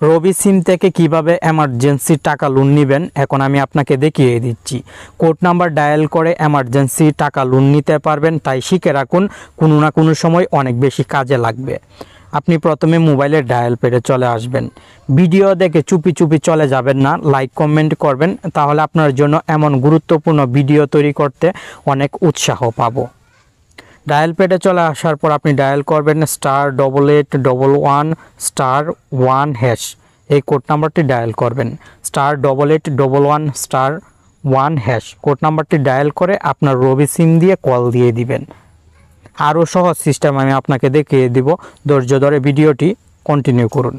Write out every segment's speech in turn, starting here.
রবি সিম থেকে কিভাবে এমার্জেন্সি টাকা লোন নেবেন এখন আমি আপনাকে দেখিয়ে দিচ্ছি। কোড নাম্বার ডায়াল করে এমার্জেন্সি টাকা লোন নিতে পারবেন, তাই শিখে রাখুন, কোনো না কোনো সময় অনেক বেশি কাজে লাগবে। আপনি প্রথমে মোবাইলের ডায়াল পেডে চলে আসবেন। ভিডিও দেখে চুপি চুপি চলে যাবেন না, লাইক কমেন্ট করবেন, তাহলে আপনার জন্য এমন গুরুত্বপূর্ণ ভিডিও তৈরি করতে অনেক উৎসাহ পাবো। ডায়াল পেডে চলে আসার পর আপনি ডায়াল করবেন *8811*1#। এই কোড নাম্বারটি ডায়াল করবেন *8811*1#। কোড নাম্বারটি ডায়াল করে আপনার রবি সিম দিয়ে কল দিয়ে দিবেন। আরও সহজ সিস্টেম আমি আপনাকে দেখিয়ে দিব, ধৈর্য ধরে ভিডিওটি কন্টিনিউ করুন।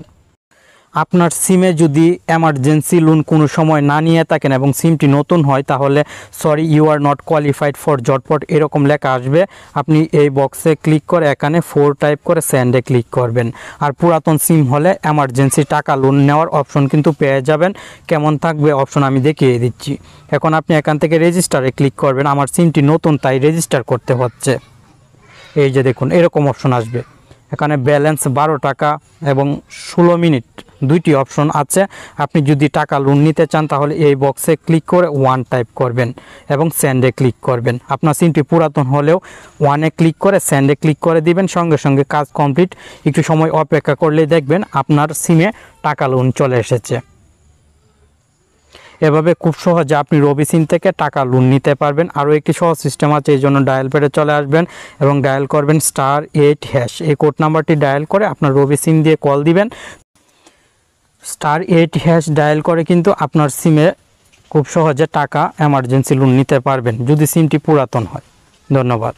আপনার সিমে যদি এমার্জেন্সি লোন কোনো সময় না নিয়ে থাকেন এবং সিমটি নতুন হয়, তাহলে sorry you are not qualified for Jhatpat এরকম লেখা আসবে। আপনি এই বক্সে ক্লিক করে এখানে 4 টাইপ করে সেন্ডে ক্লিক করবেন। আর পুরাতন সিম হলে এমার্জেন্সি টাকা লোন নেওয়ার অপশন কিন্তু পেয়ে যাবেন। কেমন থাকবে অপশন আমি দেখিয়ে দিচ্ছি। এখন আপনি এখান থেকে রেজিস্টারে ক্লিক করবেন। আমার সিমটি নতুন তাই রেজিস্টার করতে হচ্ছে। এই যে দেখুন এরকম অপশন আসবে। এখানে ব্যালেন্স 12 টাকা এবং 16 মিনিট দুইটি অপশন আছে। আপনি যদি টাকা লোন নিতে চান তাহলে এই বক্সে ক্লিক করে 1 টাইপ করবেন এবং সেন্ডে ক্লিক করবেন। আপনার সিমটি পুরাতন হলেও 1-এ ক্লিক করে সেন্ডে ক্লিক করে দিবেন, সঙ্গে সঙ্গে কাজ কমপ্লিট। একটু সময় অপেক্ষা করলেই দেখবেন আপনার সিমে টাকা লোন চলে এসেছে। এভাবে খুব সহজে আপনি রবি সিম থেকে টাকা লোন নিতে পারবেন। আরও একটি সহজ সিস্টেম আছে, এই জন্য ডায়াল পেডে চলে আসবেন এবং ডায়াল করবেন *8#। এই কোড নাম্বারটি ডায়াল করে আপনার রবি সিম দিয়ে কল দিবেন। *8# ডায়াল করে কিন্তু আপনার সিমে খুব সহজে টাকা এমার্জেন্সি লোন নিতে পারবেন যদি সিমটি পুরাতন হয়। ধন্যবাদ।